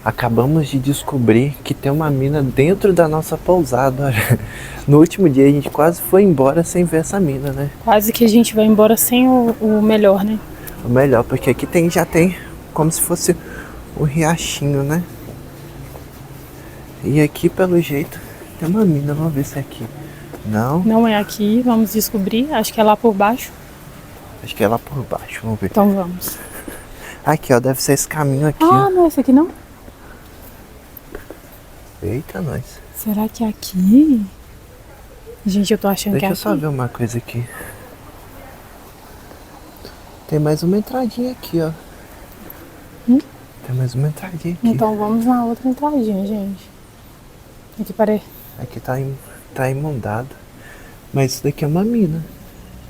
Acabamos de descobrir que tem uma mina dentro da nossa pousada. Olha. No último dia a gente quase foi embora sem ver essa mina, né? Quase que a gente vai embora sem o melhor, né? O melhor, porque aqui já tem como se fosse um riachinho, né? E aqui, pelo jeito, tem uma mina. Vamos ver se é aqui. Não, Não é aqui, vamos descobrir. Acho que é lá por baixo. acho que é lá por baixo. Vamos ver. Então vamos. Aqui, ó, deve ser esse caminho aqui, Ah, ó. não é esse aqui não? Eita, nós. Será que é aqui? Gente, eu tô achando que Deixa é eu aqui. só ver uma coisa aqui. Tem mais uma entradinha aqui, ó. Tem mais uma entradinha aqui. Então vamos na outra entradinha, gente. Aqui parece. Aqui tá imundado. Mas isso daqui é uma mina.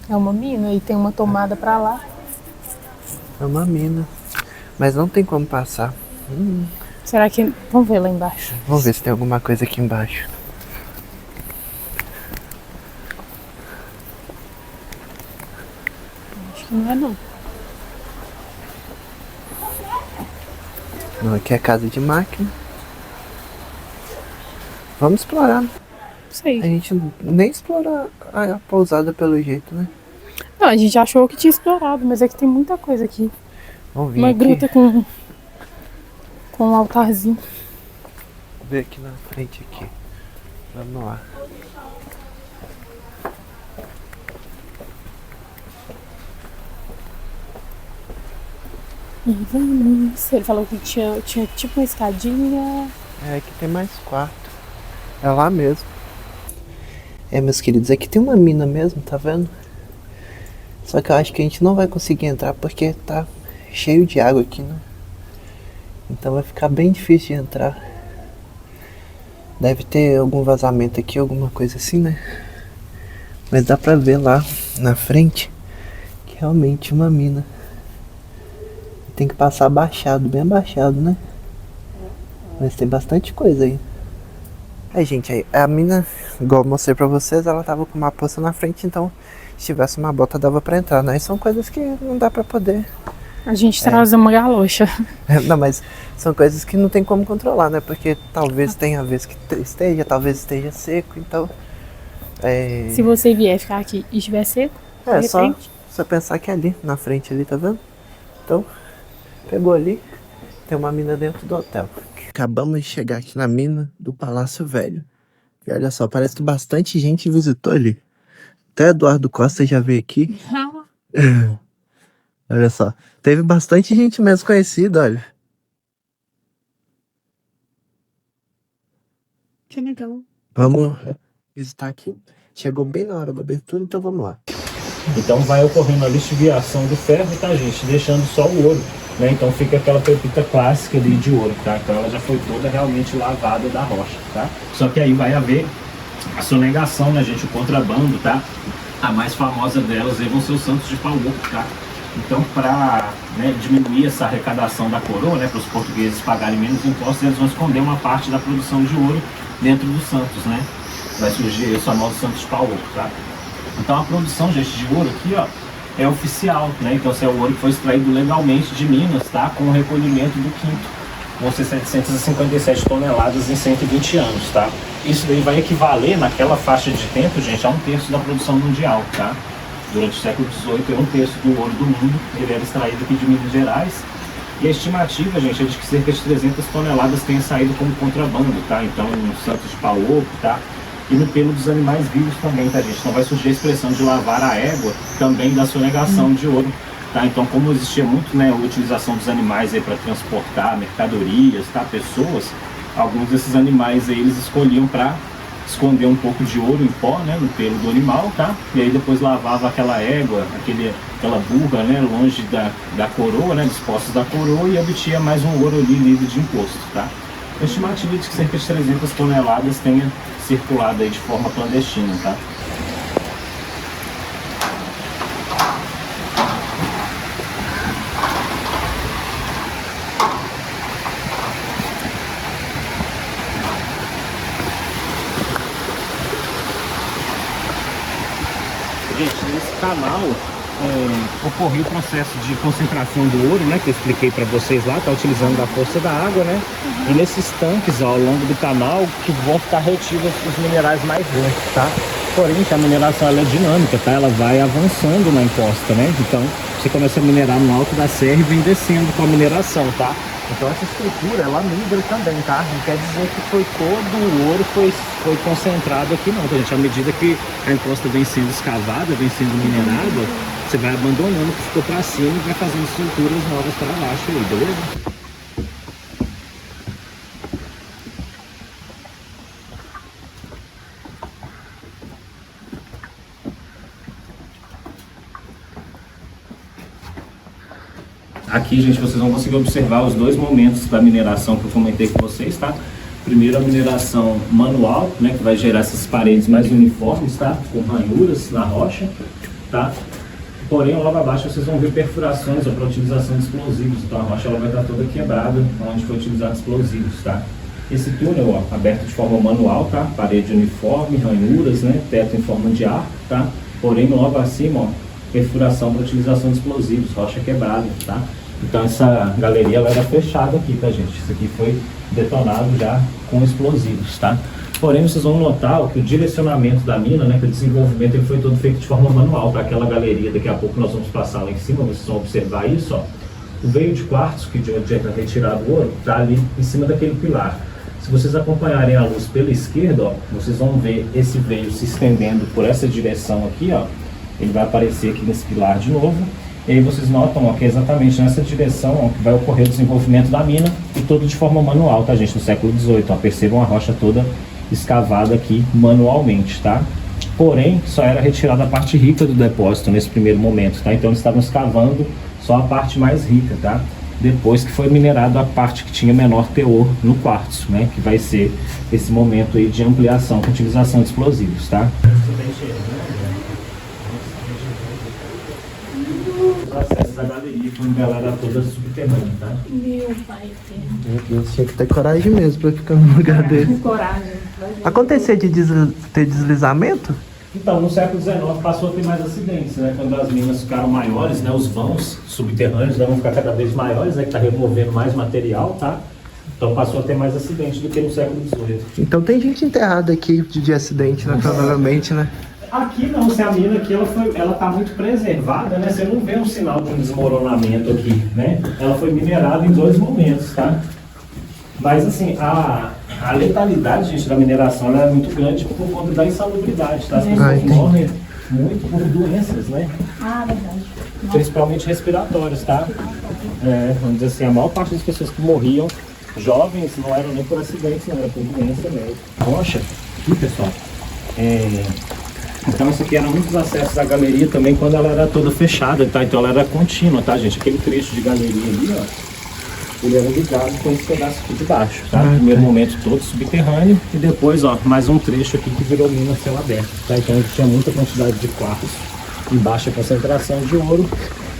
É uma mina e tem uma tomada pra lá. É uma mina. Mas não tem como passar. Será que... Vamos ver lá embaixo. Vamos ver se tem alguma coisa aqui embaixo. Acho que não é não. Não, aqui é casa de máquina. Vamos explorar. Não A sei. gente nem explorou a pousada pelo jeito, né? Não, a gente achou que tinha explorado, mas é que tem muita coisa aqui. Vamos vir Uma aqui. gruta com um altarzinho. Vamos ver aqui na frente aqui. Vamos lá. E vamos. Ele falou que tinha tipo uma escadinha. É, aqui tem mais quarto. É lá mesmo. É, meus queridos, aqui tem uma mina mesmo, tá vendo? Só que eu acho que a gente não vai conseguir entrar porque tá cheio de água aqui, né? Então vai ficar bem difícil de entrar. Deve ter algum vazamento aqui, alguma coisa assim, né? Mas dá pra ver lá na frente que realmente uma mina. Tem que passar abaixado, bem abaixado, né? Mas tem bastante coisa aí. Aí, gente, aí, a mina, igual eu mostrei pra vocês, ela tava com uma poça na frente, então se tivesse uma bota dava pra entrar, né? E são coisas que não dá pra poder. A gente traz uma galocha. Não, mas são coisas que não tem como controlar, né? Porque talvez tenha vez que esteja, talvez esteja seco, então... Se você vier ficar aqui e estiver seco, de só repente... pensar que é ali, na frente ali, tá vendo? Então, pegou ali, tem uma mina dentro do hotel. Acabamos de chegar aqui na mina do Palácio Velho. E olha só, parece que bastante gente visitou ali. Até Eduardo Costa já veio aqui. Olha só, teve bastante gente mesmo conhecida, olha. Que legal. Vamos visitar aqui. Chegou bem na hora da abertura, então vamos lá. Então vai ocorrendo a lixiviação do ferro, tá, gente? Deixando só o ouro, né? Então fica aquela pepita clássica ali de ouro, tá? Então ela já foi toda realmente lavada da rocha, tá? Só que aí vai haver a sonegação, né, gente? O contrabando, tá? A mais famosa delas aí vão ser os santos de pau oco, tá? Então, para diminuir essa arrecadação da coroa, né, para os portugueses pagarem menos impostos, eles vão esconder uma parte da produção de ouro dentro dos santos, né? Vai surgir os famosos santos de pau oco, tá? Então a produção, gente, de ouro aqui, ó, é oficial, né? Então esse é o ouro que foi extraído legalmente de Minas, tá? Com o recolhimento do quinto. Vão ser 757 toneladas em 120 anos, tá? Isso daí vai equivaler, naquela faixa de tempo, gente, a 1/3 da produção mundial, tá? Durante o século XVIII, é 1/3 do ouro do mundo, ele era extraído aqui de Minas Gerais. E a estimativa, gente, é de que cerca de 300 toneladas tenha saído como contrabando, tá? Então, santos de pau oco, tá? E no pelo dos animais vivos também, tá, gente? Então vai surgir a expressão de lavar a égua também da sonegação de ouro, tá? Então, como existia muito, né, a utilização dos animais aí para transportar mercadorias, tá, pessoas, alguns desses animais aí eles escolhiam para esconder um pouco de ouro em pó, né, no pelo do animal, tá? E aí depois lavava aquela égua, aquela burra, né, longe da coroa, né, dos postos da coroa, e obtinha mais um ouro ali livre de imposto, tá? A estimativa de que cerca de 300 toneladas tenha circulado aí de forma clandestina, tá? Gente, nesse canal ocorreu o processo de concentração do ouro, né, que eu expliquei para vocês lá, tá utilizando da força da água, né, e nesses tanques, ó, ao longo do canal, que vão ficar retidos os minerais mais lentos, tá? Porém, a mineração ela é dinâmica, tá? Ela vai avançando na encosta, né? Então, você começa a minerar no alto da serra e vem descendo com a mineração, tá? Então essa estrutura, ela migra também, tá? Não quer dizer que foi todo o ouro foi concentrado aqui não, tá, gente? À medida que a encosta vem sendo escavada, vem sendo minerada, você vai abandonando o que ficou pra cima e vai fazendo estruturas novas para baixo aí, beleza? Aqui, gente, vocês vão conseguir observar os dois momentos da mineração que eu comentei com vocês, tá? Primeiro a mineração manual, né, que vai gerar essas paredes mais uniformes, tá? Com ranhuras na rocha, tá? Porém, logo abaixo vocês vão ver perfurações para utilização de explosivos. Então a rocha ela vai estar toda quebrada onde foi utilizado explosivos, tá? Esse túnel, ó, aberto de forma manual, tá? Parede uniforme, ranhuras, né? Teto em forma de arco, tá? Porém, logo acima, ó, perfuração para utilização de explosivos, rocha quebrada, tá? Então essa galeria ela era fechada aqui, tá, gente? Isso aqui foi detonado já com explosivos, tá? Porém, vocês vão notar que o direcionamento da mina, né, que o desenvolvimento ele foi todo feito de forma manual para aquela galeria. Daqui a pouco nós vamos passar lá em cima, vocês vão observar isso, ó. O veio de quartzo, que de onde é retirado o ouro, tá ali em cima daquele pilar. Se vocês acompanharem a luz pela esquerda, ó, vocês vão ver esse veio se estendendo por essa direção aqui, ó. Ele vai aparecer aqui nesse pilar de novo. E aí vocês notam, ó, que é exatamente nessa direção, ó, que vai ocorrer o desenvolvimento da mina, e tudo de forma manual, tá, gente? No século XVIII, ó, percebam a rocha toda escavada aqui manualmente, tá? Porém, só era retirada a parte rica do depósito nesse primeiro momento, tá? Então eles estavam escavando só a parte mais rica, tá? Depois que foi minerado a parte que tinha menor teor no quartzo, né? Que vai ser esse momento aí de ampliação com utilização de explosivos, tá? Os acessos da galeria foi nivelada toda subterrânea, tá? Meu pai eterno. Meu Deus, tinha que ter coragem mesmo pra ficar num lugar desse. Coragem. Acontecia de ter deslizamento? Então, no século XIX passou a ter mais acidentes, né? Quando as minas ficaram maiores, né? Os vãos subterrâneos vão ficar cada vez maiores, né? Que está removendo mais material, tá? Então passou a ter mais acidentes do que no século XVIII. Então tem gente enterrada aqui de acidente, né? Provavelmente, né? Aqui não, se a mina aqui ela tá muito preservada, né? Você não vê um sinal de um desmoronamento aqui, né? Ela foi minerada em dois momentos, tá? Mas assim, a letalidade, gente, da mineração ela é muito grande por conta da insalubridade, tá? As pessoas morrem muito por doenças, né? Ah, verdade. Principalmente respiratórias, tá? Vamos dizer assim, a maior parte das pessoas que morriam jovens não eram nem por acidentes, não, era por doença mesmo. Rocha, aqui pessoal, então isso aqui era um dos acessos à galeria também quando ela era toda fechada, tá? Então ela era contínua, tá, gente? Aquele trecho de galeria ali, ó, ele era ligado com esse pedaço aqui de baixo, tá? No primeiro momento todo subterrâneo e depois, ó, mais um trecho aqui que virou mina a céu aberto, tá? Então ele tinha muita quantidade de quartzo em baixa concentração de ouro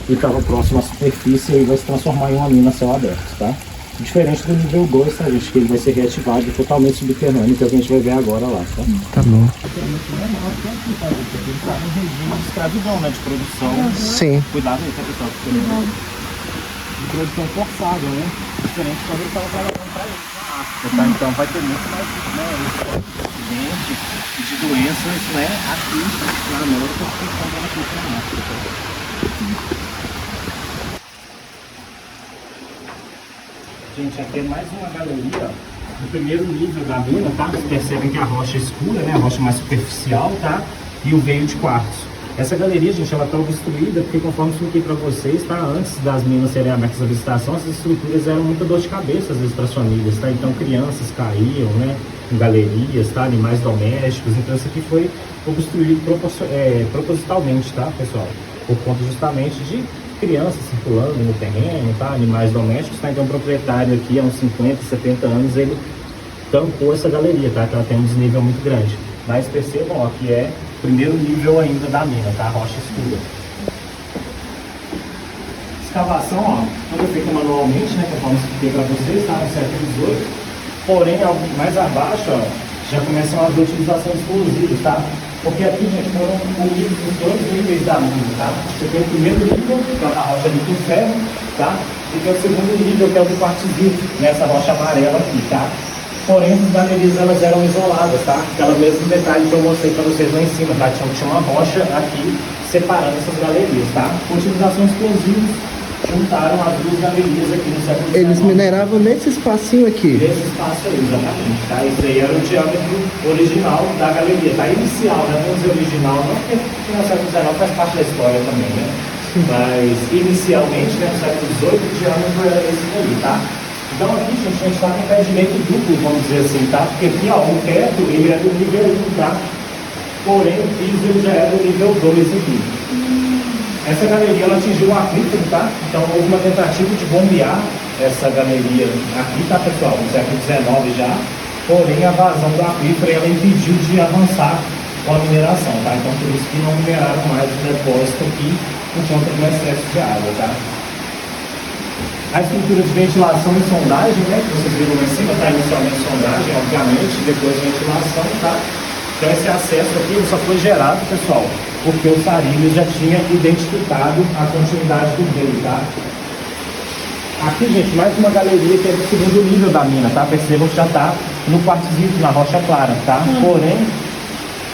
e estava próximo à superfície e aí vai se transformar em uma mina a céu aberto, tá? Diferente do nível 2, tá, gente? Que ele vai ser reativado totalmente subterrâneo, que a gente vai ver agora lá, tá? Tá bom. Ele tá no regime de escravidão, né? De produção. Sim. Cuidado aí, tá, pessoal? De produção forçada, né? Diferente quando ele estava trabalhando para ele na África, tá? Então vai ter muito mais, né? Acidente de doenças, né? Aqui na América, porque estão aqui na África, tá? Gente, aqui é mais uma galeria, no primeiro nível da mina, tá? Vocês percebem que a rocha é escura, né? A rocha mais superficial, tá? E o veio de quartzo. Essa galeria, gente, ela está obstruída porque, conforme expliquei para vocês, tá? Antes das minas serem abertas à visitação, essas estruturas eram muita dor de cabeça, às vezes, para as famílias, tá? Então, crianças caíam, né? Em galerias, tá? Animais domésticos. Então, isso aqui foi obstruído propositalmente, tá, pessoal? Por conta justamente de crianças circulando no terreno, tá? Animais domésticos, tá? Então o proprietário aqui, há uns 50, 70 anos, ele tampou essa galeria, tá? Que ela tem um desnível muito grande. Mas percebam, ó, que é o primeiro nível ainda da mina, tá? Rocha escura. Escavação, ó, toda feita manualmente, né? Conforme eu expliquei para vocês, tá? No século XVIII. Porém, mais abaixo, ó, já começam a utilização de explosivos, tá? Porque aqui, gente, foram unidos os dois níveis da mina, tá? Você tem o primeiro nível, que é a rocha do ferro, tá? E tem o segundo nível, que é o do quartzito, nessa rocha amarela aqui, tá? Porém, as galerias elas eram isoladas, tá? Aquela mesmo detalhe que eu mostrei para vocês lá em cima, tá? Tinha uma rocha aqui separando essas galerias, tá? Com utilização explosiva, juntaram as duas galerias aqui no século XIX. Eles mineravam nesse espacinho aqui? Nesse espaço aí, exatamente, tá? Esse aí era o diâmetro original da galeria, tá? Inicial, né? Vamos dizer original, não porque no século XIX faz parte da história também, né? Sim. Mas inicialmente, né, no século XVIII, o diâmetro era esse aí, tá? Então aqui, gente, a gente está com o pé direito duplo, vamos dizer assim, tá? Porque aqui, ó, o teto, ele é do nível 1, tá? Porém, o piso, ele já é do nível 2 aqui. Essa galeria, ela atingiu um aquífero, tá? Então houve uma tentativa de bombear essa galeria aqui, tá, pessoal? No século XIX já. Porém, a vazão do aquífero, ela impediu de avançar com a mineração, tá? Então por isso que não mineraram mais o depósito aqui, por conta do excesso de água, tá? A estrutura de ventilação e sondagem, né, que vocês viram lá em cima, está inicialmente sondagem, obviamente, depois ventilação, tá? Então esse acesso aqui só foi gerado, pessoal, porque o Sarilhos já tinha identificado a continuidade do rio, tá? Aqui, gente, mais uma galeria que é do segundo nível da mina, tá? Percebam que já está no quartzito, na rocha clara, tá? Porém,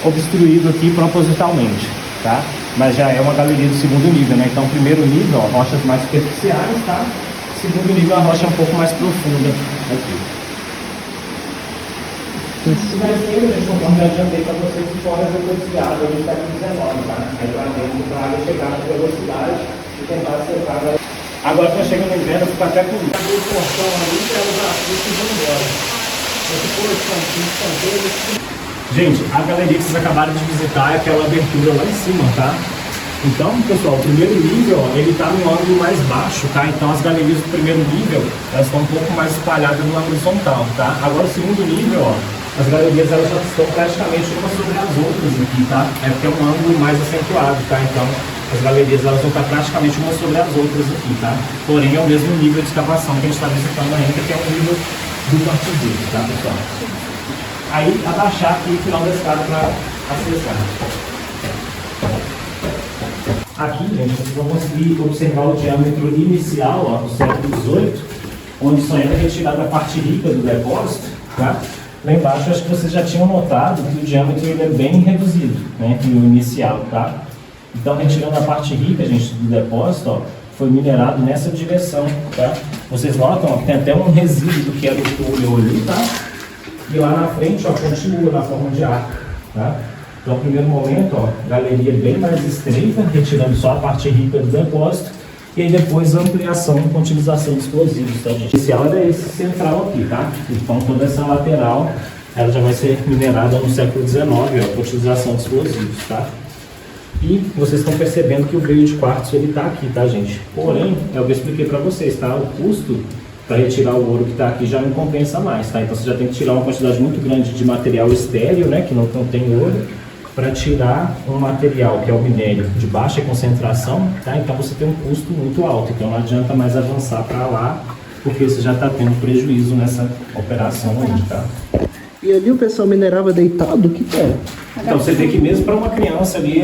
obstruído aqui propositalmente, tá? Mas já é uma galeria do segundo nível, né? Então, primeiro nível, ó, rochas mais superficiais, tá? Segundo nível, a rocha é um pouco mais profunda aqui. Mas gente, conforme eu adiantei para vocês, que fora já foi desviado no século XIX, tá? Aí para dentro, para a água chegar na velocidade e tentar secar. Agora, quando chega no inverno, fica até com o portão ali, ela já fica e vão embora. Gente, a galeria que vocês acabaram de visitar é aquela abertura lá em cima, tá? Então, pessoal, o primeiro nível, ó, ele está no ângulo mais baixo, tá? Então as galerias do primeiro nível, elas estão um pouco mais espalhadas no horizontal, tá? Agora o segundo nível, ó, as galerias elas já estão praticamente umas sobre as outras aqui, tá? É porque é um ângulo mais acentuado, tá? Então as galerias elas vão estar praticamente umas sobre as outras aqui, tá? Porém é o mesmo nível de escavação que a gente está visitando ainda, que é o nível do quartzito, tá, pessoal? Aí abaixar aqui o final da escada para acessar. Aqui, gente, vocês vão conseguir observar o diâmetro inicial, ó, do século XVIII, onde só era retirada a parte rica do depósito, tá? Lá embaixo, acho que vocês já tinham notado que o diâmetro ele é bem reduzido, né, no inicial, tá? Então, retirando a parte rica, gente, do depósito, ó, foi minerado nessa direção, tá? Vocês notam, ó, que tem até um resíduo do que era o túnel ali, tá? E lá na frente, ó, continua na forma de arco, tá? Então, no primeiro momento, ó, galeria bem mais estreita, retirando só a parte rica do depósito, e aí depois a ampliação com utilização de explosivos, tá, gente? O inicial era esse central aqui, tá? Então, toda essa lateral, ela já vai ser minerada no século XIX, ó, com utilização de explosivos, tá? E vocês estão percebendo que o veio de quartzo, ele tá aqui, tá, gente? Porém, é o que eu expliquei para vocês, tá? O custo para retirar o ouro que está aqui já não compensa mais, tá? Então, você já tem que tirar uma quantidade muito grande de material estéril, né, que não contém ouro, para tirar um material que é o minério de baixa concentração, tá? Então você tem um custo muito alto, então não adianta mais avançar para lá, porque você já está tendo prejuízo nessa operação aí, tá? E ali o pessoal minerava deitado, o que é? Então você vê que mesmo para uma criança ali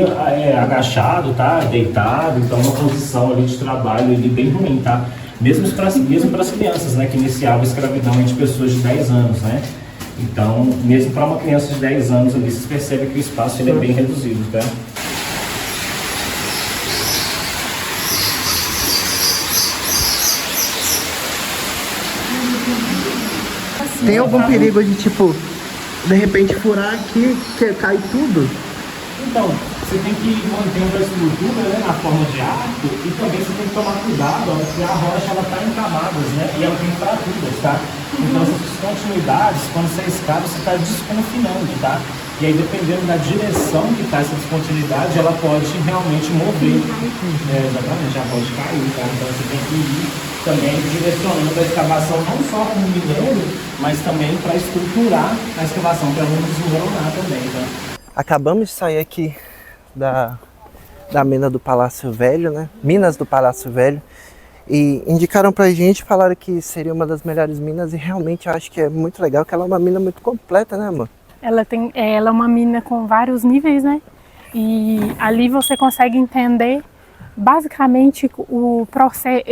agachado, tá? Deitado, então uma posição ali de trabalho ali bem ruim, tá? Mesmo para as crianças, né, que iniciavam a escravidão entre pessoas de 10 anos, né? Então, mesmo para uma criança de 10 anos ali, vocês percebem que o espaço ele é bem reduzido, tá? Tem algum perigo de, tipo, de repente furar aqui, que cai tudo? Então, você tem que manter uma estrutura, né, na forma de arco, e também você tem que tomar cuidado, ó, porque a rocha ela está em camadas, né, e ela tem fraturas, tá? Então essas descontinuidades, quando você escava, você está desconfinando, tá? E aí, dependendo da direção que está essa descontinuidade, ela pode realmente mover. Exatamente, ela pode cair, tá? Então você tem que ir também direcionando a escavação não só como mineiro, mas também para estruturar a escavação, para não desmoronar também, tá? Acabamos de sair aqui da mina do Palácio Velho, né? Minas do Palácio Velho. E indicaram pra gente, falaram que seria uma das melhores minas e realmente eu acho que é muito legal, que ela é uma mina muito completa, né, amor? ela é uma mina com vários níveis, né? E ali você consegue entender basicamente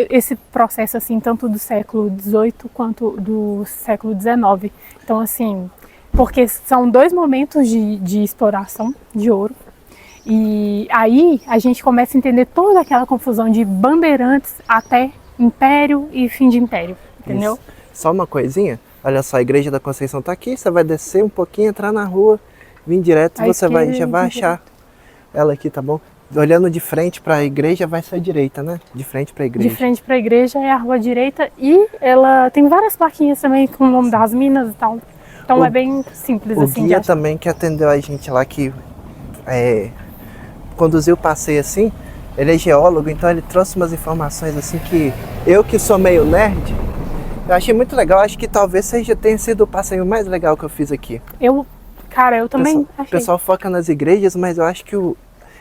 esse processo assim, tanto do século XVIII quanto do século XIX. Então assim, porque são 2 momentos de exploração de ouro. E aí a gente começa a entender toda aquela confusão de bandeirantes até império e fim de império, entendeu? Isso. Só uma coisinha, olha só, a Igreja da Conceição tá aqui, você vai descer um pouquinho, entrar na rua, vir direto, você já vai achar ela aqui, tá bom? Olhando de frente para a igreja vai ser a direita, né? De frente para a igreja. De frente para a igreja é a rua direita e ela tem várias plaquinhas também com o nome das minas e tal. Então é bem simples assim. O guia também que atendeu a gente lá, que conduziu o passeio assim, ele é geólogo, então ele trouxe umas informações assim que eu, que sou meio nerd, eu achei muito legal. Acho que talvez tenha sido o passeio mais legal que eu fiz aqui. Eu também achei. O pessoal foca nas igrejas, mas eu acho que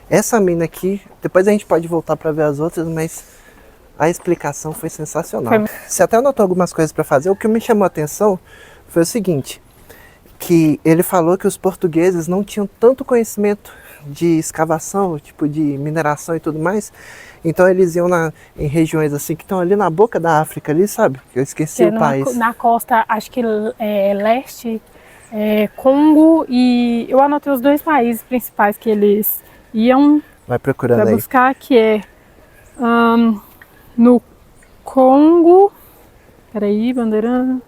essa mina aqui, depois a gente pode voltar para ver as outras, mas a explicação foi sensacional. Você até anotou algumas coisas para fazer. O que me chamou a atenção foi o seguinte, que ele falou que os portugueses não tinham tanto conhecimento de escavação, tipo de mineração e tudo mais. Então eles iam em regiões assim que estão ali na boca da África, ali, sabe? Eu esqueci o país. Na costa, acho que leste, Congo, e eu anotei os 2 países principais que eles iam para buscar, que é no Congo, bandeirando,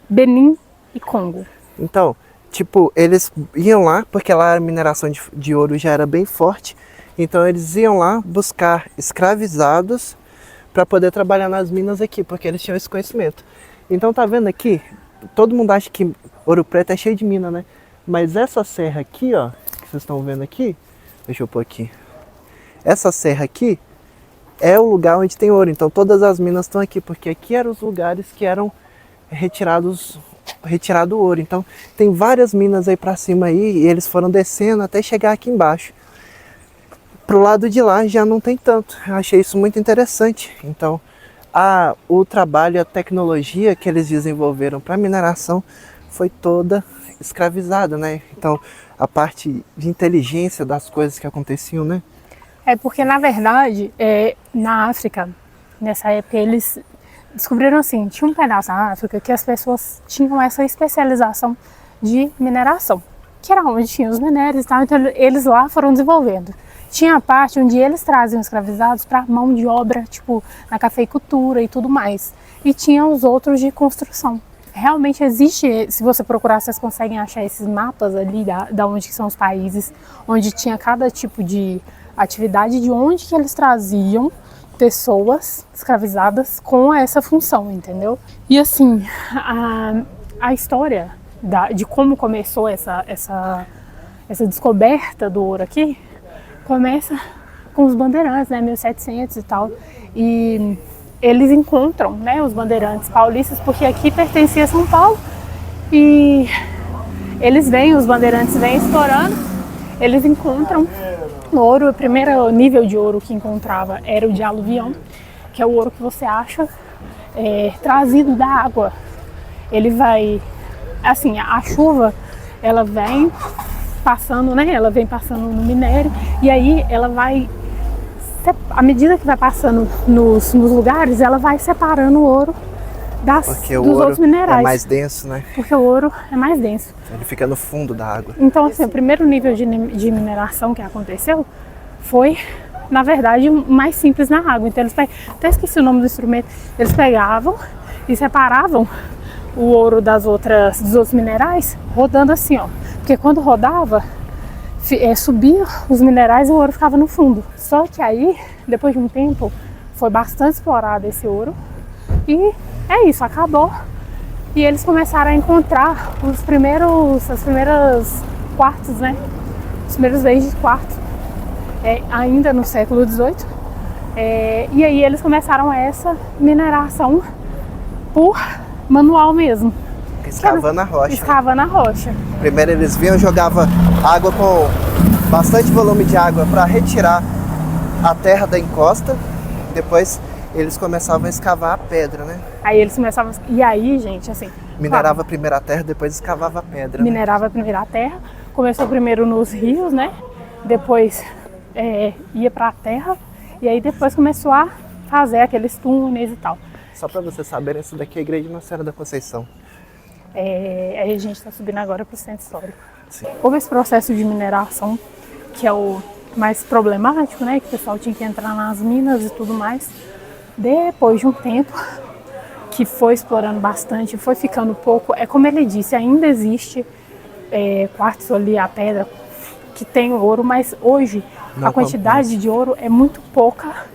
Benin e Congo. Então, tipo, eles iam lá, porque lá a mineração de ouro já era bem forte, então eles iam lá buscar escravizados para poder trabalhar nas minas aqui, porque eles tinham esse conhecimento. Então tá vendo aqui, todo mundo acha que Ouro Preto é cheio de mina, né? Mas essa serra aqui, ó, que vocês estão vendo aqui, deixa eu pôr aqui. Essa serra aqui é o lugar onde tem ouro, então todas as minas estão aqui, porque aqui eram os lugares que eram retirado o ouro. Então tem várias minas aí para cima aí, e eles foram descendo até chegar aqui embaixo. Pro lado de lá já não tem tanto. Eu achei isso muito interessante. Então o trabalho, a tecnologia que eles desenvolveram para mineração foi toda escravizada, né? Então a parte de inteligência das coisas que aconteciam, né? É porque na verdade na África, nessa época, eles descobriram assim, tinha um pedaço na África que as pessoas tinham essa especialização de mineração, que era onde tinha os minérios e tal, então eles lá foram desenvolvendo. Tinha a parte onde eles traziam escravizados para mão de obra, tipo na cafeicultura e tudo mais. E tinha os outros de construção. Realmente existe, se você procurar, vocês conseguem achar esses mapas ali da onde são os países, onde tinha cada tipo de atividade, de onde que eles traziam pessoas escravizadas com essa função, entendeu? E assim, a história de como começou essa descoberta do ouro aqui, começa com os bandeirantes, né, 1700 e tal, e eles encontram, né, os bandeirantes paulistas, porque aqui pertencia a São Paulo, e os bandeirantes vêm explorando, eles encontram ouro. O primeiro nível de ouro que encontrava era o de aluvião, que é o ouro que você acha trazido da água. Ele vai, assim, a chuva, ela vem passando, né? Ela vem passando no minério e aí ela vai, à medida que vai passando nos lugares, ela vai separando o ouro dos outros minerais. É mais denso, né? Porque o ouro é mais denso. Ele fica no fundo da água. Então, assim, o primeiro nível de mineração que aconteceu foi, na verdade, mais simples na água. Então, até esqueci o nome do instrumento, eles pegavam e separavam o ouro dos outros minerais, rodando assim, ó. Porque quando rodava, subia os minerais e o ouro ficava no fundo. Só que aí, depois de um tempo, foi bastante explorado esse ouro. E é isso, acabou. E eles começaram a encontrar as primeiras quartos, né? Os primeiros veios de quarto, ainda no século XVIII. E aí eles começaram essa mineração por manual mesmo. Escavando a rocha. Escavando a rocha. Primeiro eles vinham, jogavam água com bastante volume de água para retirar a terra da encosta. Depois eles começavam a escavar a pedra, né? Aí eles começavam... E aí, gente, assim, Minerava primeiro a terra, depois escavava a pedra. Minerava primeiro a terra, começou primeiro nos rios, né? Depois ia para a terra e aí depois começou a fazer aqueles túneis e tal. Só para vocês saberem, essa daqui é a Igreja de Nossa Senhora da Conceição. Aí a gente está subindo agora para o centro histórico. Sim. Houve esse processo de mineração, que é o mais problemático, né? Que o pessoal tinha que entrar nas minas e tudo mais. Depois de um tempo que foi explorando bastante, foi ficando pouco. É como ele disse, ainda existe quartzo ali, a pedra, que tem ouro, mas hoje a quantidade de ouro é muito pouca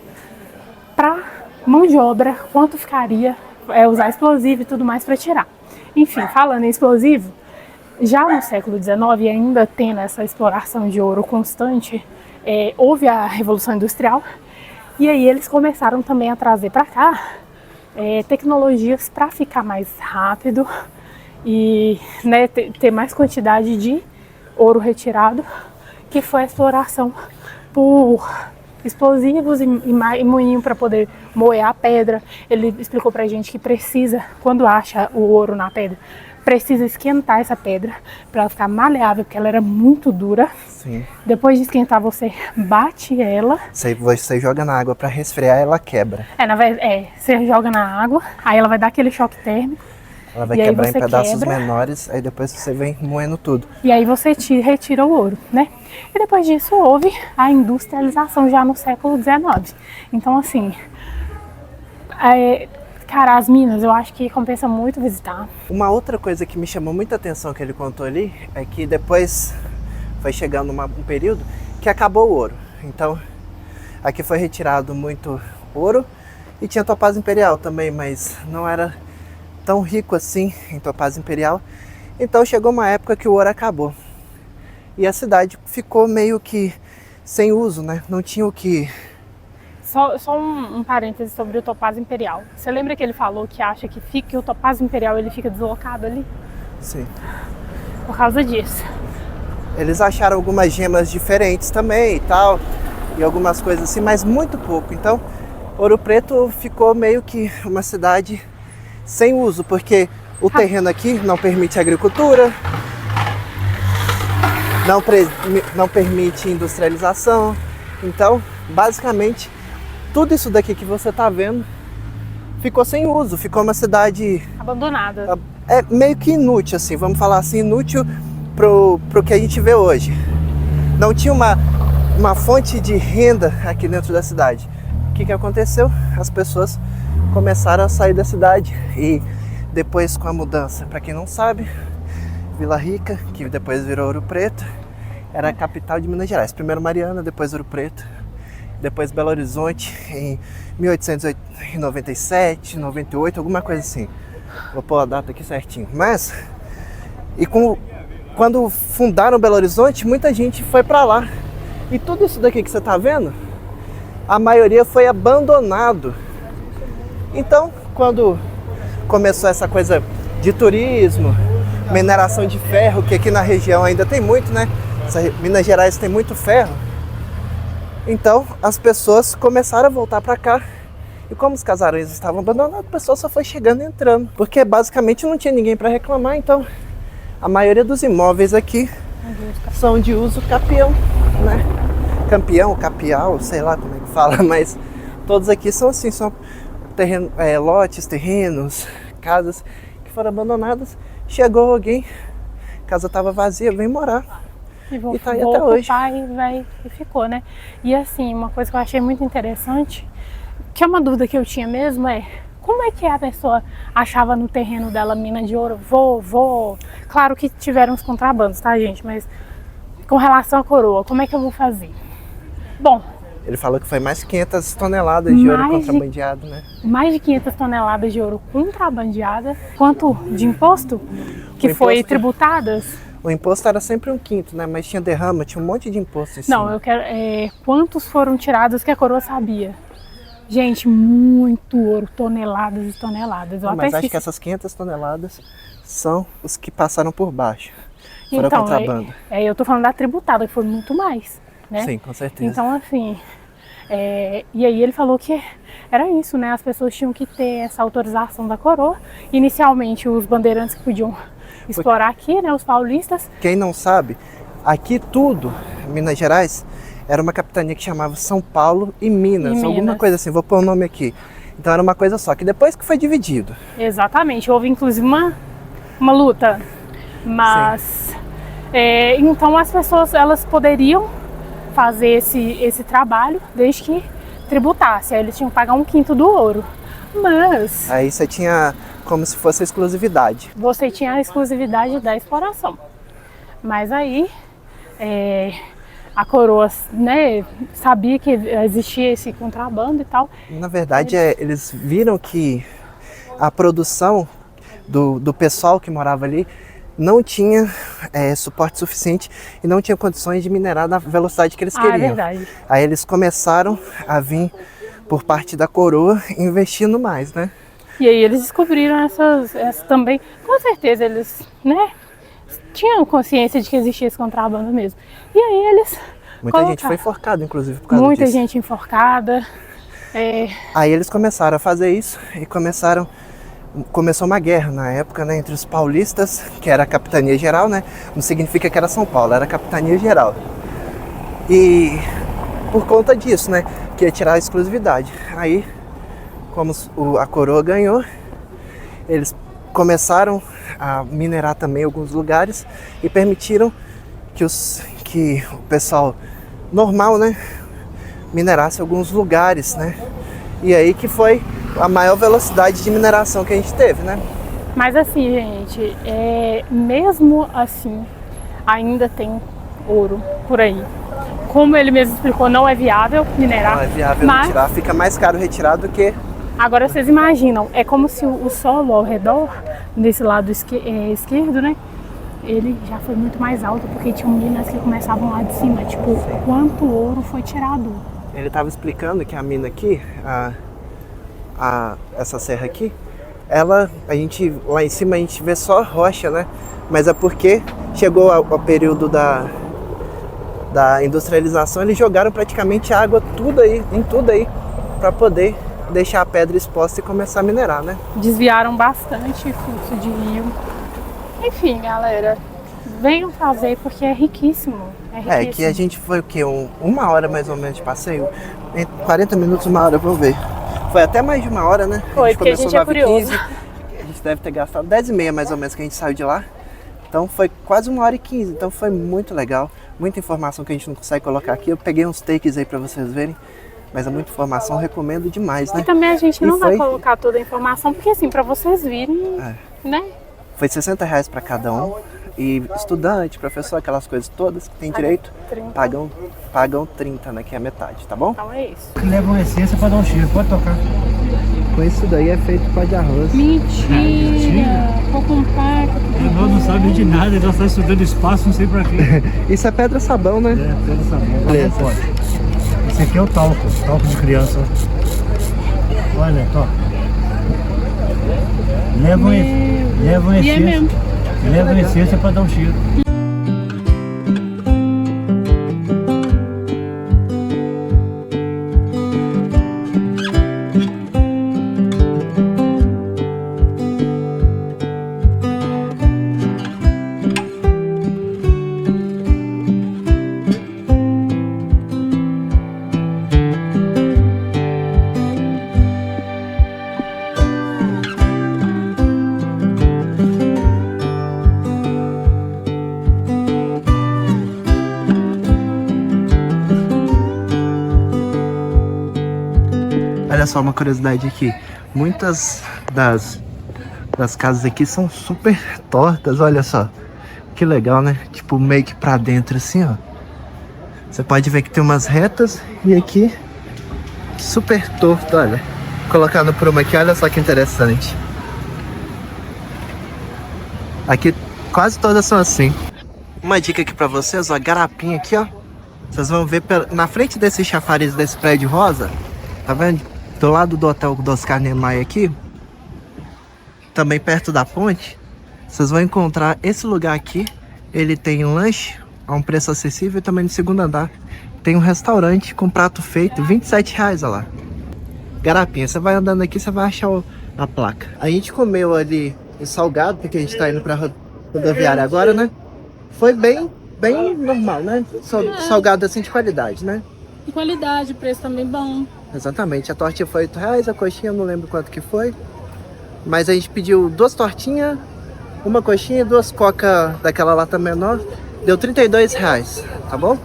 para mão de obra, quanto ficaria usar explosivo e tudo mais para tirar. Enfim, falando em explosivo, já no século XIX, ainda tendo essa exploração de ouro constante, houve a Revolução Industrial e aí eles começaram também a trazer para cá tecnologias para ficar mais rápido e, né, ter mais quantidade de ouro retirado, que foi a exploração por explosivos e moinho para poder moer a pedra. Ele explicou pra gente que precisa, quando acha o ouro na pedra, precisa esquentar essa pedra para ela ficar maleável, porque ela era muito dura. Sim. Depois de esquentar, você bate ela. Você joga na água para resfriar, ela quebra. Na verdade, você joga na água, aí ela vai dar aquele choque térmico. Ela vai quebrar em pedaços menores, aí depois você vem moendo tudo. E aí você retira o ouro, né? E depois disso houve a industrialização já no século XIX. Então, assim, cara, as minas eu acho que compensa muito visitar. Uma outra coisa que me chamou muita atenção que ele contou ali é que depois foi chegando um período que acabou o ouro. Então, aqui foi retirado muito ouro e tinha topázio imperial também, mas não era tão rico assim em topázio imperial. Então chegou uma época que o ouro acabou e a cidade ficou meio que sem uso, né? Não tinha o que... Só um parêntese sobre o topázio imperial. Você lembra que ele falou que acha que o topázio imperial ele fica deslocado ali? Sim. Por causa disso. Eles acharam algumas gemas diferentes também e tal, e algumas coisas assim, mas muito pouco. Então Ouro Preto ficou meio que uma cidade sem uso, porque o terreno aqui não permite agricultura, não permite industrialização. Então, basicamente, tudo isso daqui que você está vendo ficou sem uso, ficou uma cidade abandonada. É meio que inútil, assim, vamos falar assim, inútil pro que a gente vê hoje. Não tinha uma fonte de renda aqui dentro da cidade. O que aconteceu? As pessoas começaram a sair da cidade e depois, com a mudança, para quem não sabe, Vila Rica, que depois virou Ouro Preto, era a capital de Minas Gerais. Primeiro Mariana, depois Ouro Preto, depois Belo Horizonte em 1897, 98, alguma coisa assim. Vou pôr a data aqui certinho. Mas, quando fundaram Belo Horizonte, muita gente foi para lá. E tudo isso daqui que você está vendo, a maioria foi abandonado. Então, quando começou essa coisa de turismo, mineração de ferro, que aqui na região ainda tem muito, né? Minas Gerais tem muito ferro. Então, as pessoas começaram a voltar para cá. E como os casarões estavam abandonados, a pessoa só foi chegando e entrando. Porque basicamente não tinha ninguém para reclamar, então a maioria dos imóveis aqui são de uso capião, né? Campeão, capial, sei lá como é que fala, mas todos aqui são assim, são lotes, terrenos, casas que foram abandonadas. Chegou alguém, a casa estava vazia, vem morar. E tá aí até hoje. E ficou, né? E assim, uma coisa que eu achei muito interessante, que é uma dúvida que eu tinha mesmo, como é que a pessoa achava no terreno dela mina de ouro? Vou. Claro que tiveram os contrabandos, tá, gente? Mas com relação à coroa, como é que eu vou fazer? Bom, ele falou que foi mais de 500 toneladas de ouro contrabandeado, né? Mais de 500 toneladas de ouro contrabandeada. Quanto de imposto que foi tributadas? O imposto era sempre 1/5, né? Mas tinha derrama, tinha um monte de imposto em cima. Não, eu quero... quantos foram tirados que a coroa sabia? Gente, muito ouro, toneladas e toneladas. Mas acho que essas 500 toneladas são os que passaram por baixo. Foram contrabando. Eu tô falando da tributada, que foi muito mais, né? Sim, com certeza. Então, assim, E aí ele falou que era isso, né? As pessoas tinham que ter essa autorização da coroa. Inicialmente os bandeirantes que podiam explorar aqui, né? Os paulistas. Quem não sabe, aqui tudo, Minas Gerais, era uma capitania que chamava São Paulo e Minas, alguma coisa assim, vou pôr o nome aqui. Então era uma coisa só, que depois que foi dividido. Exatamente, houve inclusive uma luta. Mas, então as pessoas, elas poderiam fazer esse trabalho desde que tributasse. Aí eles tinham que pagar 1/5 do ouro. Mas... aí você tinha como se fosse a exclusividade. Você tinha a exclusividade da exploração. Mas aí a coroa, né, sabia que existia esse contrabando e tal. Na verdade, eles viram que a produção do pessoal que morava ali não tinha suporte suficiente e não tinha condições de minerar na velocidade que eles queriam. É verdade. Aí eles começaram a vir por parte da coroa investindo mais, né? E aí eles descobriram essas também, com certeza eles, né, tinham consciência de que existia esse contrabando mesmo. E aí eles muita gente foi enforcada, inclusive, por causa disso. Muita gente enforcada. Aí eles começaram a fazer isso e começou uma guerra na época, né, entre os paulistas, que era a capitania geral, né? Não significa que era São Paulo, era a capitania geral. E por conta disso, né, que ia tirar a exclusividade. Aí, como a coroa ganhou, eles começaram a minerar também alguns lugares e permitiram que o pessoal normal, né, minerasse alguns lugares, né? E aí que foi a maior velocidade de mineração que a gente teve, né? Mas assim, gente, mesmo assim, ainda tem ouro por aí. Como ele mesmo explicou, não é viável minerar. Não é viável retirar, fica mais caro retirar do que... Agora vocês imaginam, é como se o solo ao redor, desse lado esquerdo, né? Ele já foi muito mais alto, porque tinham minas que começavam lá de cima. Tipo, quanto ouro foi tirado. Ele estava explicando que a mina aqui, essa serra aqui, lá em cima a gente vê só rocha, né? Mas é porque chegou ao período da industrialização, eles jogaram praticamente água em tudo aí, para poder deixar a pedra exposta e começar a minerar, né? Desviaram bastante fluxo de rio. Enfim, galera, venham fazer porque é riquíssimo. Que a gente foi o quê? Uma hora mais ou menos de passeio? 40 minutos, uma hora, vamos ver. Foi até mais de uma hora, né? Foi, porque a gente é curioso. A gente deve ter gastado 10h30 mais ou menos que a gente saiu de lá. Então foi quase 1h15, então foi muito legal. Muita informação que a gente não consegue colocar aqui. Eu peguei uns takes aí pra vocês verem. Mas é muita informação, recomendo demais, né? E também a gente não vai colocar toda a informação, porque assim, pra vocês virem, né? Foi R$60 pra cada um. E estudante, professor, aquelas coisas todas que tem direito, 30. pagam 30, né? Que é a metade, tá bom? Então é isso. Leva uma essência pra dar um cheiro, pode tocar. Com isso daí é feito pó de arroz. Mentira! Pouco compacto. Nós não sabemos de nada, nós estamos estudando espaço, não sei pra quê. Isso é pedra sabão, né? Pedra sabão. Beleza. Esse aqui é o talco de criança. Olha, top. Leva uma essência pra dar um cheiro. Olha só uma curiosidade aqui, muitas das casas aqui são super tortas, olha só, que legal, né? Tipo meio que pra dentro assim, ó. Você pode ver que tem umas retas e aqui super torto, olha. Colocando por uma aqui, olha só que interessante. Aqui quase todas são assim. Uma dica aqui pra vocês, ó, garapinha aqui, ó. Vocês vão ver na frente desse chafariz desse prédio rosa, tá vendo? Do lado do hotel do Oscar Niemeyer aqui, também perto da ponte, vocês vão encontrar esse lugar aqui. Ele tem lanche a um preço acessível e também no segundo andar tem um restaurante com prato feito, R$27, olha lá. Garapinha, você vai andando aqui, você vai achar a placa. A gente comeu ali o salgado, porque a gente tá indo pra rodoviária agora, né? Foi bem normal, né? Salgado assim de qualidade, né? De qualidade, preço também bom. Exatamente, a tortinha foi R$8, a coxinha eu não lembro quanto que foi. Mas a gente pediu 2 tortinhas, uma coxinha e 2 coca daquela lata menor. Deu R$32, tá bom?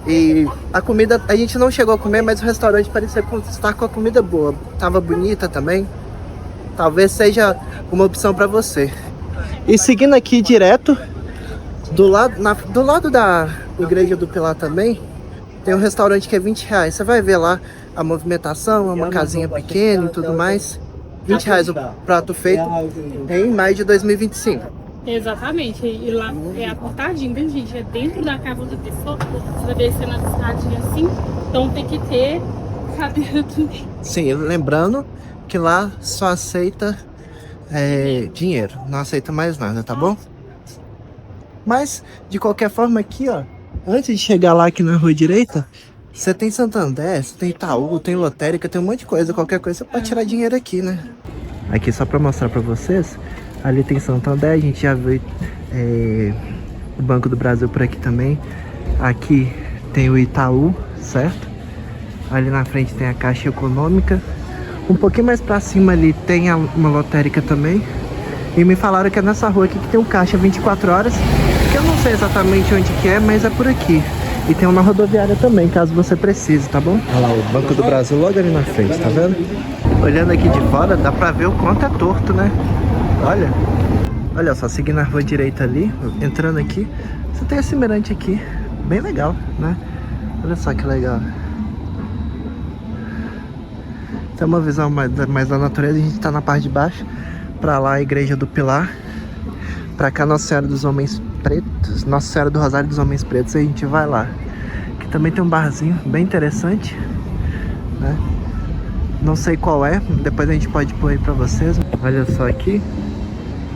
E a comida, a gente não chegou a comer, mas o restaurante parecia estar com a comida boa. Tava bonita também. Talvez seja uma opção para você. E seguindo aqui direto, do lado da Igreja do Pilar também, tem um restaurante que é R$20. Você vai ver lá a movimentação, é uma casinha pequena e tudo mais. R$20 o prato feito em maio de 2025. Exatamente, e lá é aportadinho, viu, gente? É dentro da casa da pessoa, você vai descer na escadinha assim, então tem que ter cadeira também. Sim, lembrando que lá só aceita dinheiro, não aceita mais nada, tá bom? Mas, de qualquer forma aqui, ó, antes de chegar lá aqui na rua direita, você tem Santander, você tem Itaú, tem lotérica, tem um monte de coisa, qualquer coisa você pode tirar dinheiro aqui, né? Aqui só pra mostrar pra vocês, ali tem Santander, a gente já viu o Banco do Brasil por aqui também. Aqui tem o Itaú, certo? Ali na frente tem a Caixa Econômica. Um pouquinho mais pra cima ali tem uma lotérica também. E me falaram que é nessa rua aqui que tem um caixa 24 horas. Que eu não sei exatamente onde que é, mas é por aqui. E tem uma rodoviária também, caso você precise, tá bom? Olha lá, o Banco do Brasil logo ali na frente, tá vendo? Olhando aqui de fora, dá pra ver o quanto é torto, né? Olha só, seguindo a rua direita ali, entrando aqui, você tem esse mirante aqui, bem legal, né? Olha só que legal. Tem uma visão mais da natureza, a gente tá na parte de baixo. Pra lá a Igreja do Pilar, pra cá Nossa Senhora dos Homens Pretos, Nossa Senhora do Rosário dos Homens Pretos, a gente vai lá. Aqui também tem um barzinho bem interessante, né? Não sei qual é, depois a gente pode pôr aí pra vocês. Olha só aqui,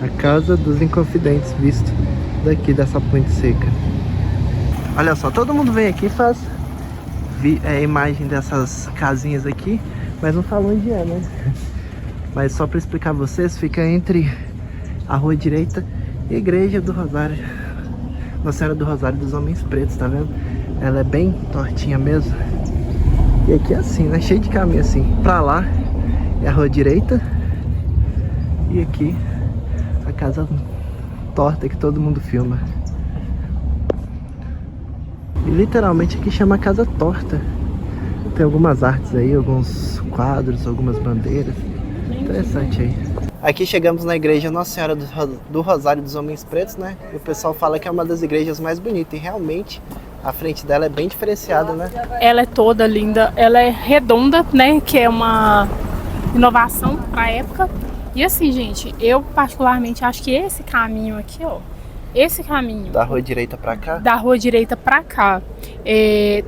a Casa dos Inconfidentes, visto daqui dessa ponte seca. Olha só, todo mundo vem aqui e faz imagem dessas casinhas aqui, mas não fala onde é, né? Mas só para explicar a vocês, fica entre a rua direita e a Igreja do Rosário, Nossa Senhora do Rosário dos Homens Pretos, tá vendo? Ela é bem tortinha mesmo. E aqui é assim, né? Cheio de caminho assim. Pra lá é a rua direita e aqui a casa torta que todo mundo filma. E literalmente aqui chama Casa Torta. Tem algumas artes aí, alguns quadros, algumas bandeiras. Interessante aí. Aqui chegamos na igreja Nossa Senhora do Rosário dos Homens Pretos, né? E o pessoal fala que é uma das igrejas mais bonitas. E realmente a frente dela é bem diferenciada, né? Ela é toda linda, ela é redonda, né? Que é uma inovação pra época. E assim, gente, eu particularmente acho que esse caminho aqui, ó, esse caminho da rua direita pra cá? Da rua direita pra cá.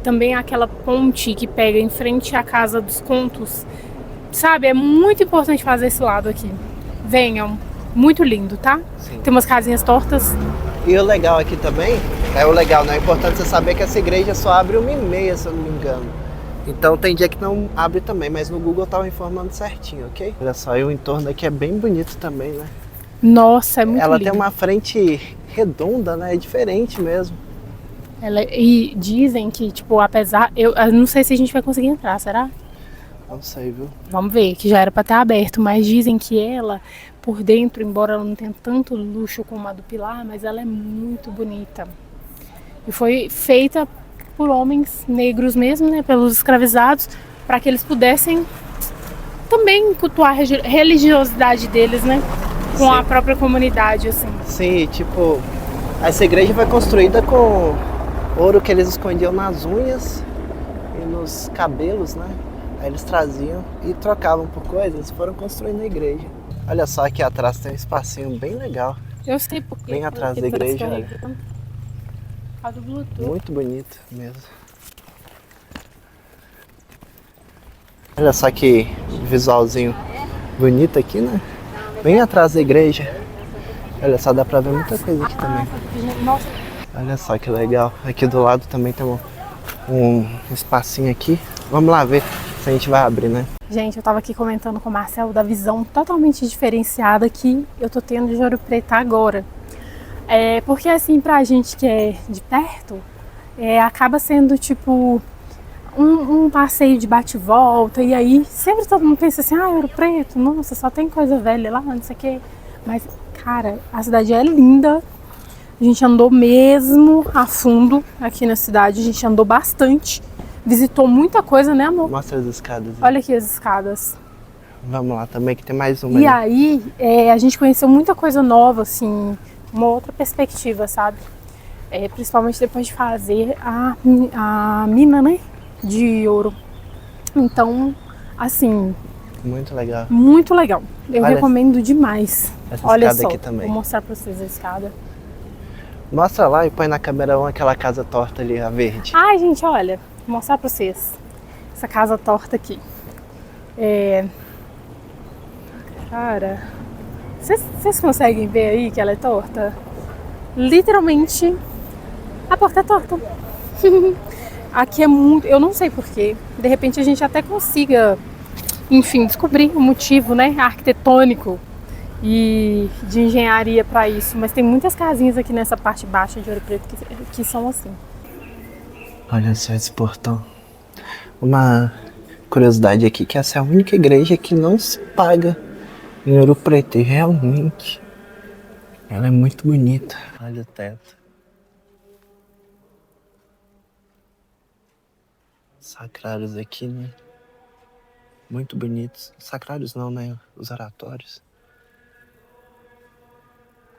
Também aquela ponte que pega em frente à Casa dos Contos. Sabe, é muito importante fazer esse lado aqui. Venham, muito lindo, tá? Sim. Tem umas casinhas tortas. E o legal aqui também, né? É importante você saber que essa igreja só abre 1h30, se eu não me engano. Então tem dia que não abre também, mas no Google tava informando certinho, ok? Olha só, e o entorno aqui é bem bonito também, né? Nossa, é muito lindo. Ela tem uma frente redonda, né? É diferente mesmo. E dizem que, tipo, apesar... Eu não sei se a gente vai conseguir entrar, será? Não sei, viu? Vamos ver, que já era pra ter aberto, mas dizem que ela, por dentro, embora ela não tenha tanto luxo como a do Pilar, mas ela é muito bonita. E foi feita por homens negros mesmo, né, pelos escravizados, para que eles pudessem também cultuar a religiosidade deles, né, com Sim. a própria comunidade, assim. Sim, tipo, essa igreja foi construída com ouro que eles escondiam nas unhas e nos cabelos, né? Aí eles traziam e trocavam por coisas, foram construindo a igreja. Olha só, aqui atrás tem um espacinho bem legal. Eu sei porque. Bem atrás da igreja, né? A do Bluetooth. Muito bonito mesmo. Olha só que visualzinho bonito aqui, né? Bem atrás da igreja. Olha só, dá pra ver muita coisa aqui também. Nossa. Olha só que legal. Aqui do lado também tem um espacinho aqui. Vamos lá ver se a gente vai abrir, né? Gente, eu tava aqui comentando com o Marcelo da visão totalmente diferenciada que eu tô tendo de Ouro Preto agora. Porque assim, pra gente que é de perto, acaba sendo tipo um passeio de bate-volta, e aí sempre todo mundo pensa assim, Ouro Preto, nossa, só tem coisa velha lá, não sei o quê. Mas, cara, a cidade é linda. A gente andou mesmo a fundo aqui na cidade, a gente andou bastante. Visitou muita coisa, né, amor? Mostra as escadas. Olha aqui as escadas. Vamos lá também, que tem mais uma E ali. aí, a gente conheceu muita coisa nova, assim, uma outra perspectiva, sabe? Principalmente depois de fazer a mina, né, de ouro. Então, assim, Muito legal. muito legal. Eu Olha recomendo demais. essa Olha escada só, aqui também. vou mostrar pra vocês a escada. Mostra lá e põe na câmera 1 aquela casa torta ali, a verde. Ai, gente, olha, vou mostrar pra vocês essa casa torta aqui. Cara, vocês conseguem ver aí que ela é torta? Literalmente, a porta é torta. Aqui é muito, eu não sei porquê. De repente a gente até consiga, enfim, descobrir o motivo, né, arquitetônico e de engenharia para isso. Mas tem muitas casinhas aqui nessa parte baixa de Ouro Preto que são assim. Olha só esse portão. Uma curiosidade aqui, que essa é a única igreja que não se paga em Ouro Preto. E realmente, ela é muito bonita. Olha o teto. Sacrários aqui, né? Muito bonitos. Sacrários não, né? Os oratórios.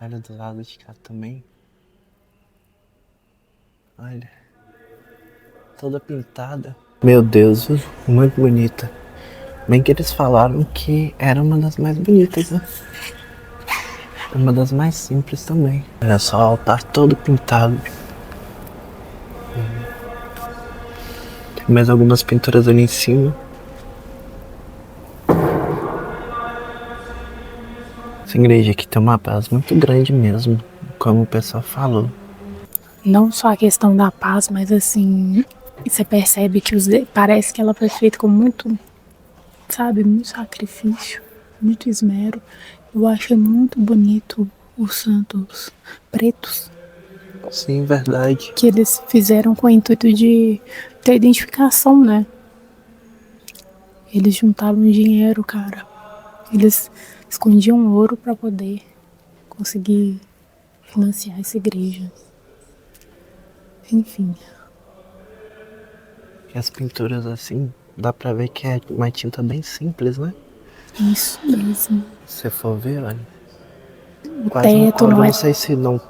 Olha do lado de cá também. Olha. Toda pintada. Meu Deus, muito bonita. Bem que eles falaram que era uma das mais bonitas, né? Uma das mais simples também. Olha só, o altar todo pintado. Tem mais algumas pinturas ali em cima. Essa igreja aqui tem uma paz muito grande mesmo, como o pessoal falou. Não só a questão da paz, mas assim, você percebe que parece que ela foi feita com muito, sabe, muito sacrifício, muito esmero. Eu achei muito bonito os santos pretos. Sim, verdade. Que eles fizeram com o intuito de ter identificação, né? Eles juntavam dinheiro, cara. Eles escondiam ouro para poder conseguir financiar essa igreja. Enfim. E as pinturas assim, dá pra ver que é uma tinta bem simples, né? Isso mesmo. Se você for ver, olha. O Quase teto não não é. Não sei se não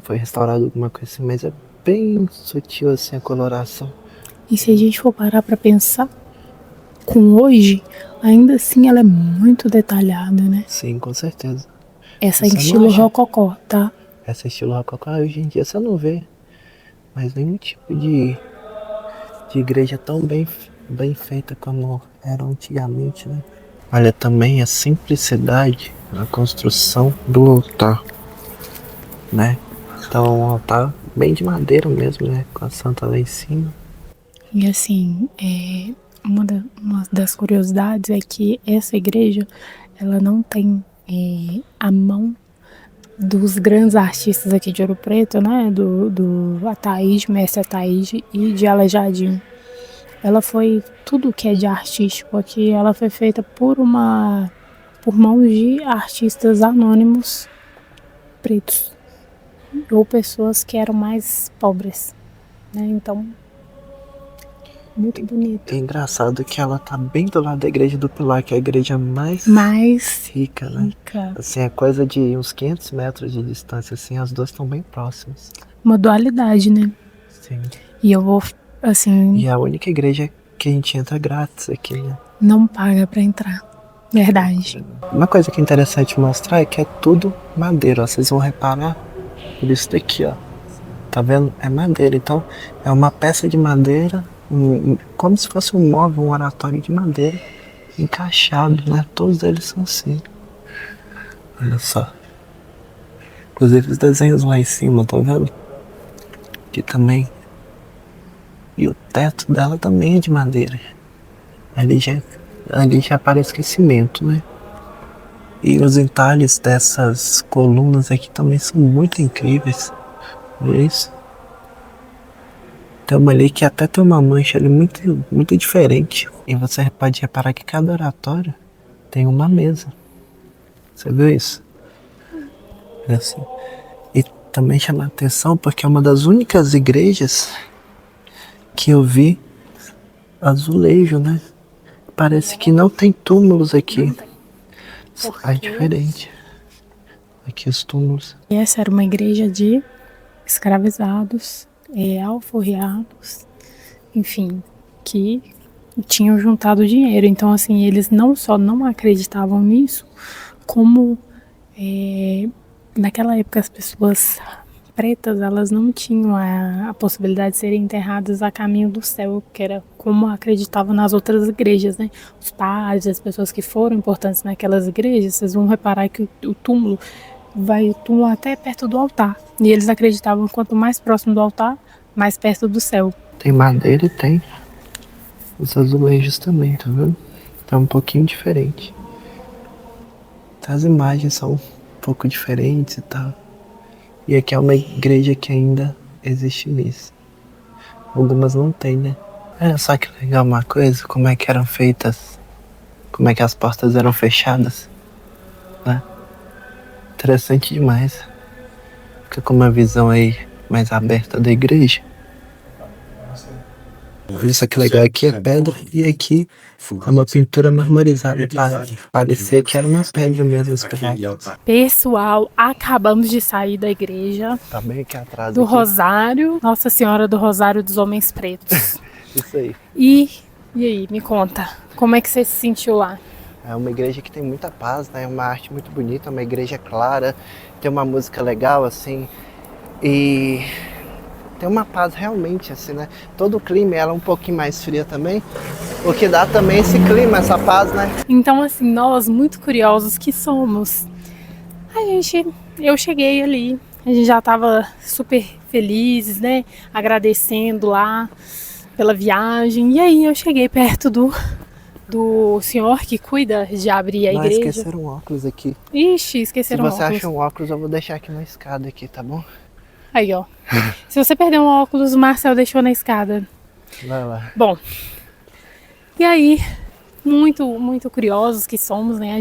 foi restaurado alguma coisa assim, mas é bem sutil assim a coloração. E se a gente for parar pra pensar, com hoje, ainda assim ela é muito detalhada, né? Sim, com certeza. Essa é Você em não estilo acha? rococó, tá? Essa estilo rococó, hoje em dia você não vê mais nenhum tipo de igreja tão bem feita como era antigamente, né? Olha também a simplicidade na construção do altar, né? Então um altar bem de madeira mesmo, né? Com a santa lá em cima. E assim, uma das curiosidades é que essa igreja, ela não tem a mão dos grandes artistas aqui de Ouro Preto, né? Do Ataíde, mestre Ataíde e de Aleijadinho. Ela foi, tudo que é de artístico aqui, ela foi feita por mãos de artistas anônimos pretos. Ou pessoas que eram mais pobres, né? Então, muito bonito. É engraçado que ela tá bem do lado da igreja do Pilar, que é a igreja mais rica, né? Assim, é coisa de uns 500 metros de distância, assim, as duas estão bem próximas. Uma dualidade, né? Sim. E eu vou, assim... E é a única igreja que a gente entra grátis aqui, né? Não paga pra entrar. Verdade. Uma coisa que é interessante mostrar é que é tudo madeira, ó. Vocês vão reparar por isso daqui, ó. Tá vendo? É madeira, então é uma peça de madeira, como se fosse um móvel, um oratório de madeira encaixado, né? Todos eles são assim. Olha só. Inclusive os desenhos lá em cima, tá vendo? Aqui também. E o teto dela também é de madeira. Ali já parece que é cimento, né? E os entalhes dessas colunas aqui também são muito incríveis. Olha isso. Tem uma ali que até tem uma mancha ali muito diferente. E você pode reparar que cada oratório tem uma mesa. Você viu isso? É assim. E também chama a atenção porque é uma das únicas igrejas que eu vi azulejo, né? Parece que não tem túmulos aqui. É diferente. Aqui os túmulos. E essa era uma igreja de escravizados, alforriados, enfim, que tinham juntado dinheiro. Então, assim, eles não só não acreditavam nisso, como naquela época as pessoas pretas, elas não tinham a possibilidade de serem enterradas a caminho do céu, que era como acreditavam nas outras igrejas, né? Os padres, as pessoas que foram importantes naquelas igrejas, vocês vão reparar que o túmulo vai até perto do altar. E eles acreditavam que quanto mais próximo do altar, mais perto do céu. Tem madeira e tem os azulejos também, tá vendo? Tá um pouquinho diferente. As imagens são um pouco diferentes e tal. E aqui é uma igreja que ainda existe nisso. Algumas não tem, né? Olha só que legal uma coisa, como é que eram feitas, como é que as portas eram fechadas, né? Interessante demais. Fica com uma visão aí mais aberta da igreja. Isso que legal, aqui é pedra e aqui é uma pintura marmorizada para parecer que era uma pedra mesmo. Pessoal, acabamos de sair da igreja Tá bem aqui atrás do aqui. Rosário, Nossa Senhora do Rosário dos Homens Pretos. Isso aí. E aí, me conta, como é que você se sentiu lá? É uma igreja que tem muita paz, né? É uma arte muito bonita, uma igreja clara, tem uma música legal, assim, e tem uma paz realmente, assim, né? Todo o clima, ela é um pouquinho mais fria também, o que dá também esse clima, essa paz, né? Então, assim, nós, muito curiosos que somos, eu cheguei ali, a gente já tava super felizes, né? Agradecendo lá pela viagem, e aí eu cheguei perto do senhor que cuida de abrir a igreja. Esqueceram um óculos aqui. Ixi, esqueceram o óculos. Se óculos. você acha um óculos, eu vou deixar aqui na escada aqui, tá bom? Aí, ó. Se você perder um óculos, o Marcel deixou na escada. Vai lá. Bom, e aí, muito curiosos que somos, né?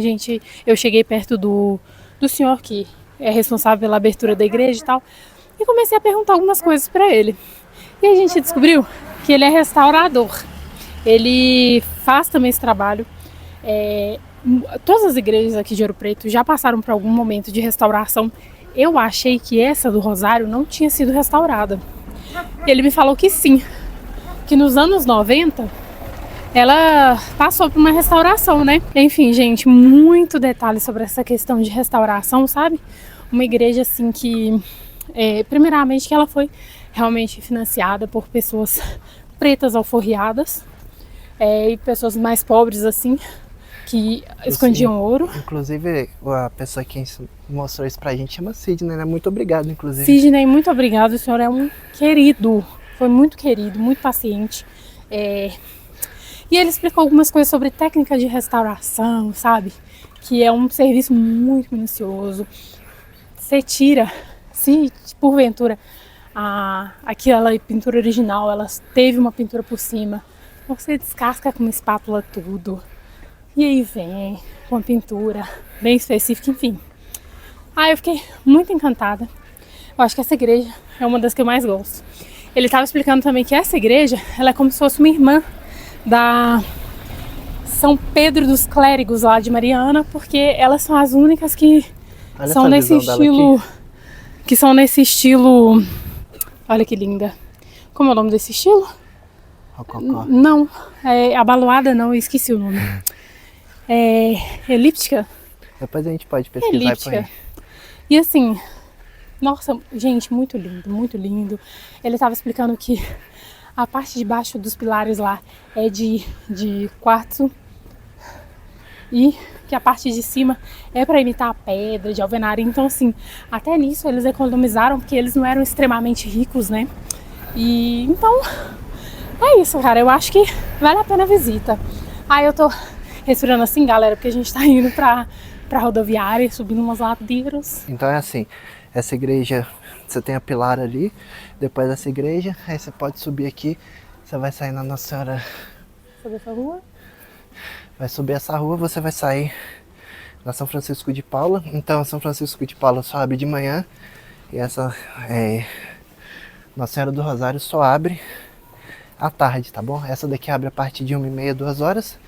Eu cheguei perto do senhor que é responsável pela abertura da igreja e tal, e comecei a perguntar algumas coisas pra ele. E a gente descobriu que ele é restaurador. Ele faz também esse trabalho. Todas as igrejas aqui de Ouro Preto já passaram por algum momento de restauração. Eu achei que essa do Rosário não tinha sido restaurada. Ele me falou que sim, que nos anos 90 ela passou por uma restauração, né? Enfim, gente, muito detalhe sobre essa questão de restauração, sabe? Uma igreja assim que, primeiramente, que ela foi realmente financiada por pessoas pretas alforriadas, e pessoas mais pobres assim, que escondiam ouro. Inclusive, a pessoa que mostrou isso pra gente chama Sidney, né? Muito obrigado, inclusive. Sidney, muito obrigado, o senhor é um querido, foi muito querido, muito paciente. E ele explicou algumas coisas sobre técnica de restauração, sabe? Que é um serviço muito minucioso. Você tira, se porventura aquela pintura original, ela teve uma pintura por cima, você descasca com uma espátula tudo. E aí vem com uma pintura bem específica, enfim. Eu fiquei muito encantada. Eu acho que essa igreja é uma das que eu mais gosto. Ele estava explicando também que essa igreja, ela é como se fosse uma irmã da São Pedro dos Clérigos lá de Mariana, porque elas são as únicas que são nesse estilo. Que são nesse estilo. Olha que linda. Como é o nome desse estilo? Rococó. Não, abaloada não, eu esqueci o nome. Elíptica? Depois a gente pode pesquisar. Elíptica. E assim, nossa, gente, muito lindo, muito lindo. Ele estava explicando que a parte de baixo dos pilares lá é de quartzo e que a parte de cima é para imitar a pedra de alvenaria. Então, assim, até nisso eles economizaram, porque eles não eram extremamente ricos, né? E então É isso, cara. Eu acho que vale a pena a visita. Aí eu tô respirando assim, galera, porque a gente tá indo pra rodoviária, subindo umas ladeiras. Então é assim, essa igreja, você tem a pilar ali, depois dessa igreja, aí você pode subir aqui, você vai sair na Nossa Senhora, Sobre essa rua? vai subir essa rua, você vai sair na São Francisco de Paula. Então São Francisco de Paula só abre de manhã e essa Nossa Senhora do Rosário só abre à tarde, tá bom? Essa daqui abre a partir de 1h30, 2 horas.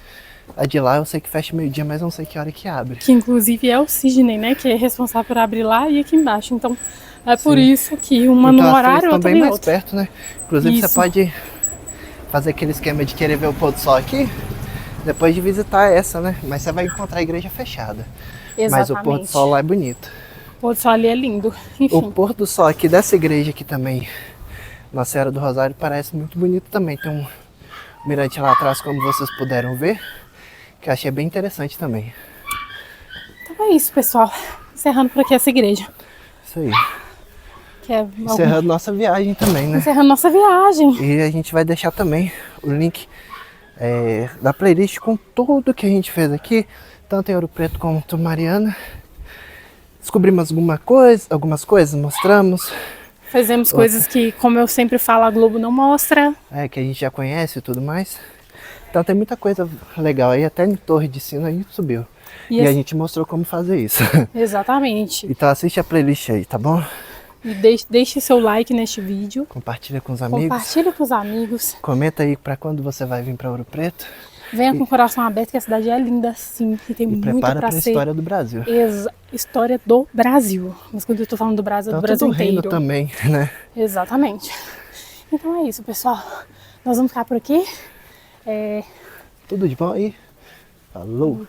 A de lá eu sei que fecha meio-dia, mas não sei que hora que abre. Que inclusive é o Sidney, né? Que é responsável por abrir lá e aqui embaixo. Então é por Sim. isso que uma então, no horário e outra bem em mais outro. perto, né? Inclusive Isso. você pode fazer aquele esquema de querer ver o pôr do sol aqui, depois de visitar essa, né? Mas você vai encontrar a igreja fechada. Exatamente. Mas o pôr do sol lá é bonito. O pôr do sol ali é lindo. Enfim. O pôr do sol aqui dessa igreja aqui também, Nossa Senhora do Rosário, parece muito bonito também. Tem um mirante lá atrás, como vocês puderam ver, que eu achei bem interessante também. Então é isso, pessoal. Encerrando por aqui essa igreja. Isso aí. Que é Encerrando nossa viagem também, né? Encerrando nossa viagem. E a gente vai deixar também o link da playlist com tudo que a gente fez aqui, tanto em Ouro Preto quanto Mariana. Descobrimos algumas coisas, mostramos. Fizemos coisas que, como eu sempre falo, a Globo não mostra. Que a gente já conhece e tudo mais. Então tem muita coisa legal aí, até em Torre de Sino a gente subiu. E a gente mostrou como fazer isso. Exatamente. Então assiste a playlist aí, tá bom? E deixe seu like neste vídeo. Compartilha com os amigos. Compartilha com os amigos. Comenta aí pra quando você vai vir pra Ouro Preto. Venha com o coração aberto, que a cidade é linda, sim. E tem muito Prepara pra pra ser. história do Brasil. História do Brasil. Mas quando eu tô falando do Brasil, é do Brasil do reino inteiro. também, né? Exatamente. Então é isso, pessoal. Nós vamos ficar por aqui. Tudo de bom aí? Falou!